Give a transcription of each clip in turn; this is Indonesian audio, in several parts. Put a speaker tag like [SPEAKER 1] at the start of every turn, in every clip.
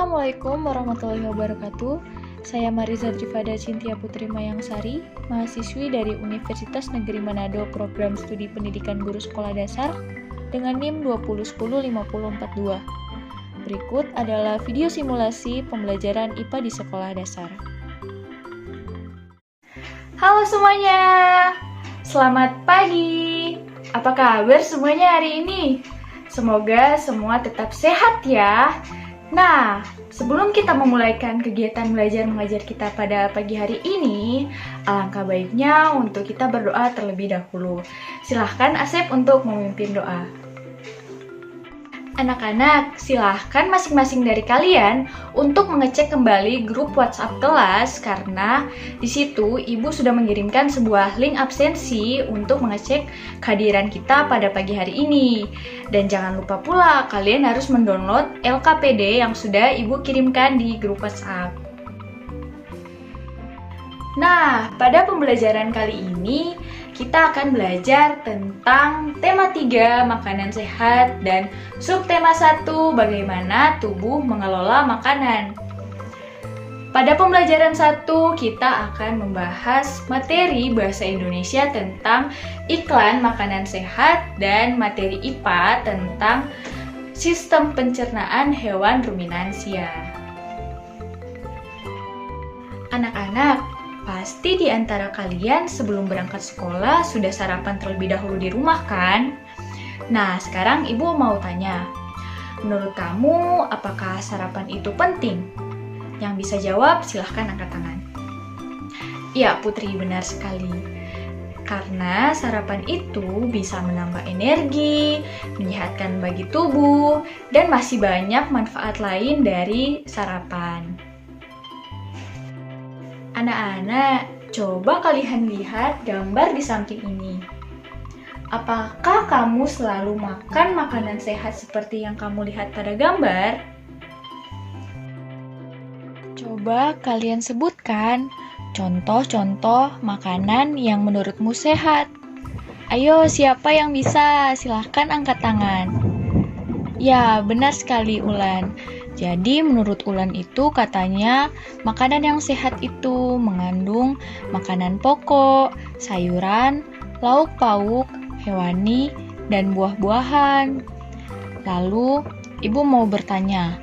[SPEAKER 1] Assalamualaikum warahmatullahi wabarakatuh. Saya Mariza Drifada Cintia Putri Mayangsari, mahasiswi dari Universitas Negeri Manado Program Studi Pendidikan Guru Sekolah Dasar dengan NIM 2010542. Berikut adalah video simulasi pembelajaran IPA di sekolah dasar. Halo semuanya, selamat pagi. Apa kabar semuanya hari ini? Semoga semua tetap sehat ya. Nah, sebelum kita memulaikan kegiatan belajar mengajar kita pada pagi hari ini, alangkah baiknya untuk kita berdoa terlebih dahulu. Silahkan Asep untuk memimpin doa. Anak-anak, silahkan masing-masing dari kalian untuk mengecek kembali grup WhatsApp kelas karena di situ Ibu sudah mengirimkan sebuah link absensi untuk mengecek kehadiran kita pada pagi hari ini. Dan jangan lupa pula kalian harus mendownload LKPD yang sudah Ibu kirimkan di grup WhatsApp. Nah, pada pembelajaran kali ini kita akan belajar tentang tema 3 makanan sehat dan subtema 1 bagaimana tubuh mengelola makanan. Pada pembelajaran 1 kita akan membahas materi bahasa Indonesia tentang iklan makanan sehat dan materi IPA tentang sistem pencernaan hewan ruminansia. Anak-anak, pasti di antara kalian sebelum berangkat sekolah sudah sarapan terlebih dahulu di rumah kan? Nah, sekarang Ibu mau tanya, menurut kamu apakah sarapan itu penting? Yang bisa jawab silahkan angkat tangan. Iya Putri, benar sekali. Karena sarapan itu bisa menambah energi, menyehatkan bagi tubuh, dan masih banyak manfaat lain dari sarapan. Anak-anak, coba kalian lihat gambar di samping ini. Apakah kamu selalu makan makanan sehat seperti yang kamu lihat pada gambar? Coba kalian sebutkan contoh-contoh makanan yang menurutmu sehat. Ayo, siapa yang bisa? Silahkan angkat tangan. Ya, benar sekali Ulan. Jadi menurut Ulan itu katanya makanan yang sehat itu mengandung makanan pokok, sayuran, lauk pauk, hewani, dan buah-buahan. Lalu Ibu mau bertanya,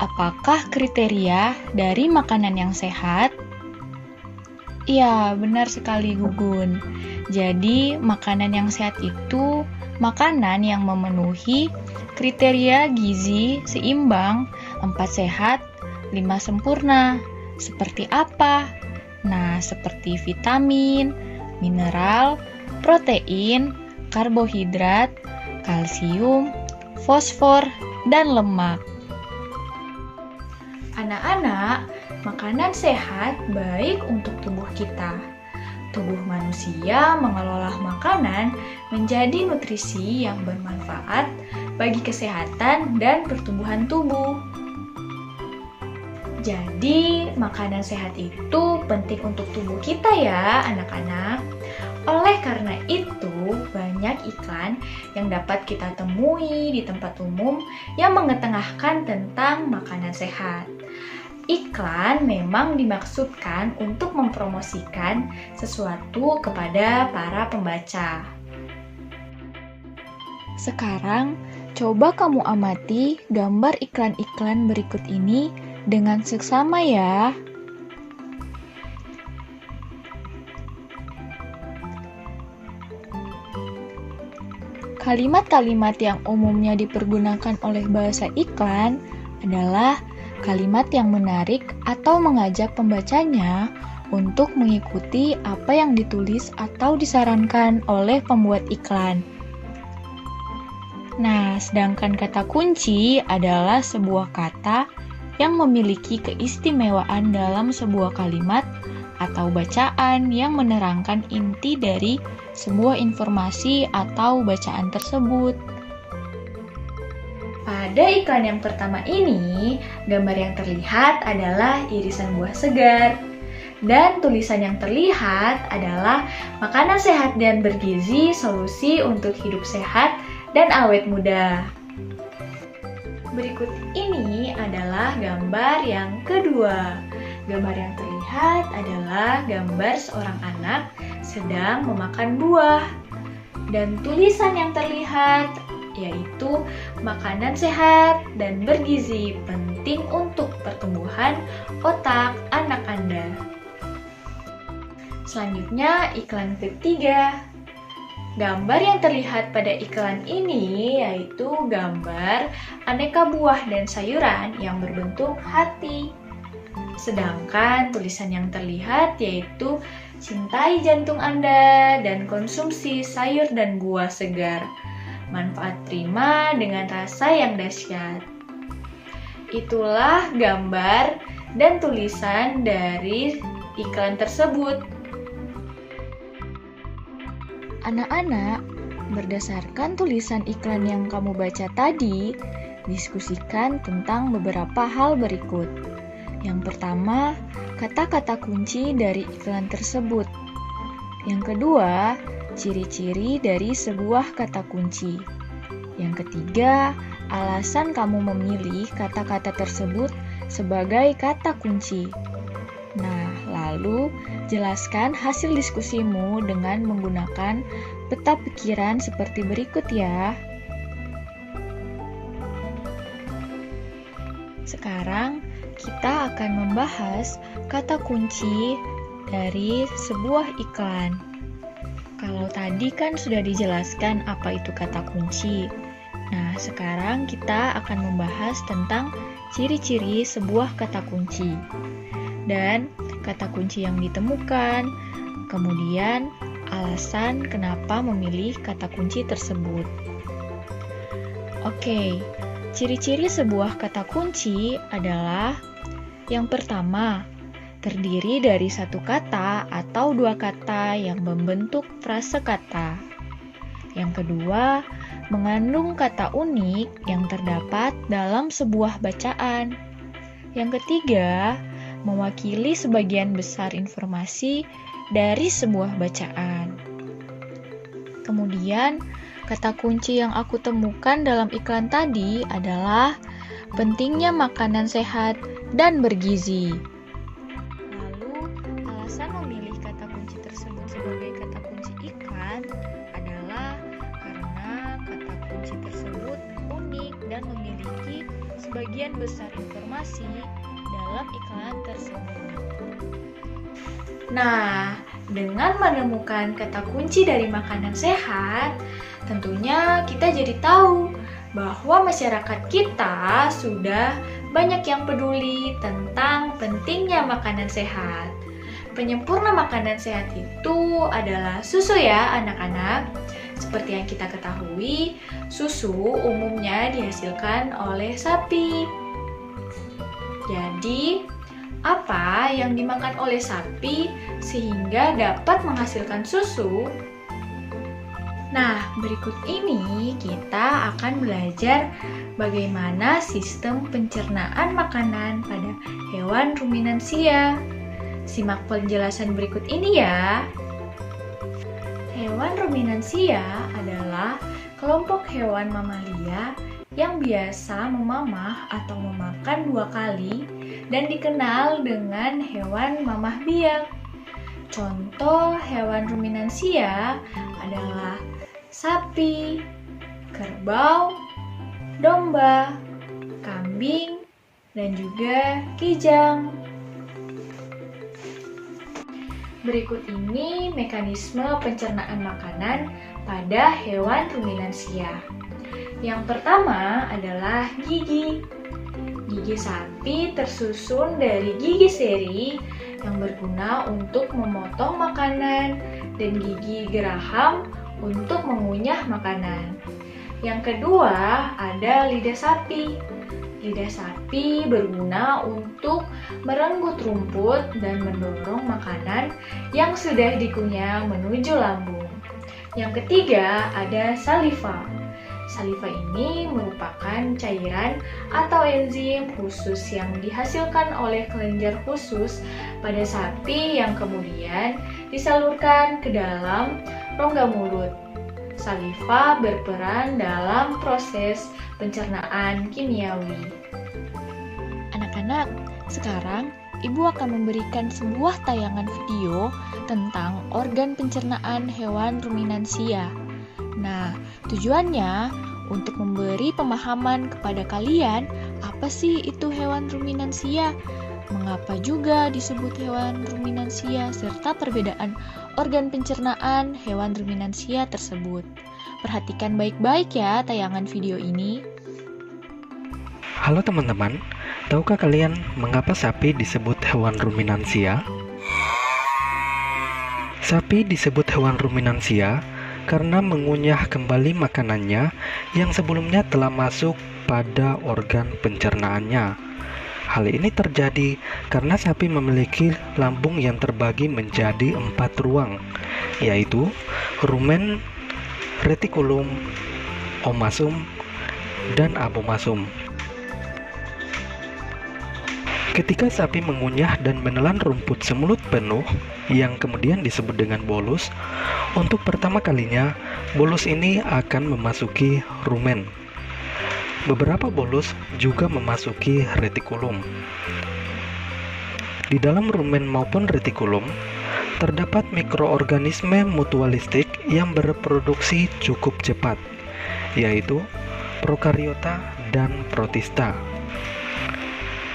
[SPEAKER 1] apakah kriteria dari makanan yang sehat? Iya, benar sekali Gugun. Jadi makanan yang sehat itu makanan yang memenuhi kriteria gizi seimbang, 4 sehat, 5 sempurna. Seperti apa? Nah, seperti vitamin, mineral, protein, karbohidrat, kalsium, fosfor, dan lemak. Anak-anak, makanan sehat baik untuk tubuh kita. Tubuh manusia mengelola makanan menjadi nutrisi yang bermanfaat bagi kesehatan dan pertumbuhan tubuh. Jadi, makanan sehat itu penting untuk tubuh kita ya, anak-anak. Oleh karena itu, banyak iklan yang dapat kita temui di tempat umum yang mengetengahkan tentang makanan sehat. Iklan memang dimaksudkan untuk mempromosikan sesuatu kepada para pembaca. Sekarang, coba kamu amati gambar iklan-iklan berikut ini dengan seksama ya. Kalimat-kalimat yang umumnya dipergunakan oleh bahasa iklan adalah kalimat yang menarik atau mengajak pembacanya untuk mengikuti apa yang ditulis atau disarankan oleh pembuat iklan. Nah, sedangkan kata kunci adalah sebuah kata yang memiliki keistimewaan dalam sebuah kalimat atau bacaan yang menerangkan inti dari sebuah informasi atau bacaan tersebut. Pada iklan yang pertama ini, gambar yang terlihat adalah irisan buah segar. Dan tulisan yang terlihat adalah makanan sehat dan bergizi, solusi untuk hidup sehat dan awet muda. Berikut ini adalah gambar yang kedua. Gambar yang terlihat adalah gambar seorang anak sedang memakan buah. Dan tulisan yang terlihat yaitu makanan sehat dan bergizi penting untuk pertumbuhan otak anak Anda. Selanjutnya iklan ketiga. Gambar yang terlihat pada iklan ini yaitu gambar aneka buah dan sayuran yang berbentuk hati. Sedangkan tulisan yang terlihat yaitu cintai jantung Anda dan konsumsi sayur dan buah segar. Manfaat prima dengan rasa yang dahsyat. Itulah gambar dan tulisan dari iklan tersebut. Anak-anak, berdasarkan tulisan iklan yang kamu baca tadi, diskusikan tentang beberapa hal berikut. Yang pertama, kata-kata kunci dari iklan tersebut. Yang kedua, ciri-ciri dari sebuah kata kunci. Yang ketiga, alasan kamu memilih kata-kata tersebut sebagai kata kunci. Nah, lalu jelaskan hasil diskusimu dengan menggunakan peta pikiran seperti berikut ya. Sekarang kita akan membahas kata kunci dari sebuah iklan. Kalau tadi kan sudah dijelaskan apa itu kata kunci. Nah, sekarang kita akan membahas tentang ciri-ciri sebuah kata kunci. Dan kata kunci yang ditemukan, kemudian alasan kenapa memilih kata kunci tersebut. Oke, ciri-ciri sebuah kata kunci adalah yang pertama, terdiri dari satu kata atau dua kata yang membentuk frase kata. Yang kedua, mengandung kata unik yang terdapat dalam sebuah bacaan. Yang ketiga, mewakili sebagian besar informasi dari sebuah bacaan. Kemudian, kata kunci yang aku temukan dalam iklan tadi adalah pentingnya makanan sehat dan bergizi. Lalu, alasan memilih kata kunci tersebut sebagai kata kunci iklan adalah karena kata kunci tersebut unik dan memiliki sebagian besar informasi dalam iklan tersebut. Nah, dengan menemukan kata kunci dari makanan sehat, tentunya kita jadi tahu bahwa masyarakat kita sudah banyak yang peduli tentang pentingnya makanan sehat. Penyempurna makanan sehat itu adalah susu ya anak-anak. Seperti yang kita ketahui, susu umumnya dihasilkan oleh sapi. Jadi, apa yang dimakan oleh sapi sehingga dapat menghasilkan susu? Nah, berikut ini kita akan belajar bagaimana sistem pencernaan makanan pada hewan ruminansia. Simak penjelasan berikut ini ya. Hewan ruminansia adalah kelompok hewan mamalia yang biasa memamah atau memakan dua kali dan dikenal dengan hewan mamah biak. Contoh hewan ruminansia adalah sapi, kerbau, domba, kambing, dan juga kijang. Berikut ini mekanisme pencernaan makanan pada hewan ruminansia. Yang pertama adalah gigi. Gigi sapi tersusun dari gigi seri yang berguna untuk memotong makanan dan gigi geraham untuk mengunyah makanan. Yang kedua ada lidah sapi. Lidah sapi berguna untuk merenggut rumput dan mendorong makanan yang sudah dikunyah menuju lambung. Yang ketiga ada saliva. Saliva ini merupakan cairan atau enzim khusus yang dihasilkan oleh kelenjar khusus pada sapi yang kemudian disalurkan ke dalam rongga mulut. Saliva berperan dalam proses pencernaan kimiawi.
[SPEAKER 2] Anak-anak, sekarang Ibu akan memberikan sebuah tayangan video tentang organ pencernaan hewan ruminansia. Nah, tujuannya untuk memberi pemahaman kepada kalian apa sih itu hewan ruminansia, mengapa juga disebut hewan ruminansia, serta perbedaan organ pencernaan hewan ruminansia tersebut. Perhatikan baik-baik ya tayangan video ini.
[SPEAKER 3] Halo teman-teman, tahukah kalian mengapa sapi disebut hewan ruminansia? Sapi disebut hewan ruminansia karena mengunyah kembali makanannya yang sebelumnya telah masuk pada organ pencernaannya. Hal ini terjadi karena sapi memiliki lambung yang terbagi menjadi 4 ruang, yaitu rumen, retikulum, omasum, dan abomasum. Ketika sapi mengunyah dan menelan rumput semulut penuh, yang kemudian disebut dengan bolus, untuk pertama kalinya, bolus ini akan memasuki rumen. Beberapa bolus juga memasuki retikulum. Di dalam rumen maupun retikulum, terdapat mikroorganisme mutualistik yang bereproduksi cukup cepat, yaitu prokariota dan protista.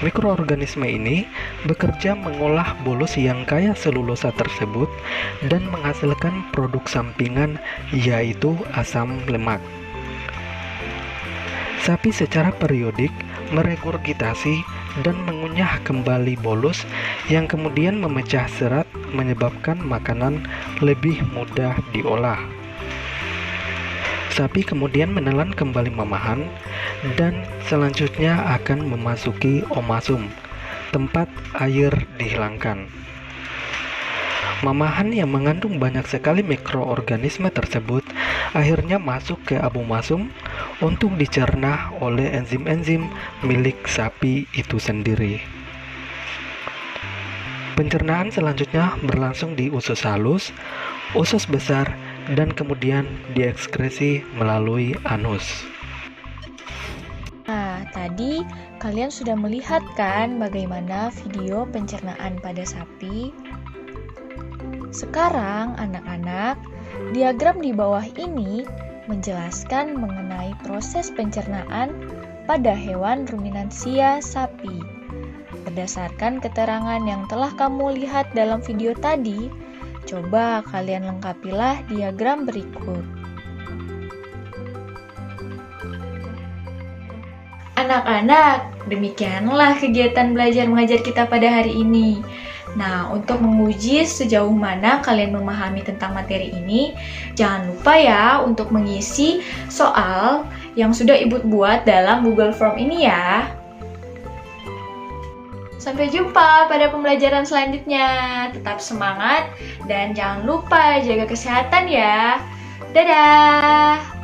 [SPEAKER 3] Mikroorganisme ini bekerja mengolah bolus yang kaya selulosa tersebut dan menghasilkan produk sampingan, yaitu asam lemak. Sapi secara periodik meregurgitasi dan mengunyah kembali bolus yang kemudian memecah serat, menyebabkan makanan lebih mudah diolah. Sapi kemudian menelan kembali mamahan dan selanjutnya akan memasuki omasum, tempat air dihilangkan. Mamahan yang mengandung banyak sekali mikroorganisme tersebut akhirnya masuk ke abomasum untuk dicerna oleh enzim-enzim milik sapi itu sendiri. Pencernaan selanjutnya berlangsung di usus halus, usus besar, dan kemudian diekskresi melalui anus.
[SPEAKER 2] Nah, tadi kalian sudah melihat kan bagaimana video pencernaan pada sapi? Sekarang anak-anak, diagram di bawah ini menjelaskan mengenai proses pencernaan pada hewan ruminansia sapi. Berdasarkan keterangan yang telah kamu lihat dalam video tadi, coba kalian lengkapilah diagram berikut.
[SPEAKER 1] Anak-anak, demikianlah kegiatan belajar mengajar kita pada hari ini. Nah, untuk menguji sejauh mana kalian memahami tentang materi ini, jangan lupa ya untuk mengisi soal yang sudah Ibu buat dalam Google Form ini ya. Sampai jumpa pada pembelajaran selanjutnya. Tetap semangat dan jangan lupa jaga kesehatan ya. Dadah!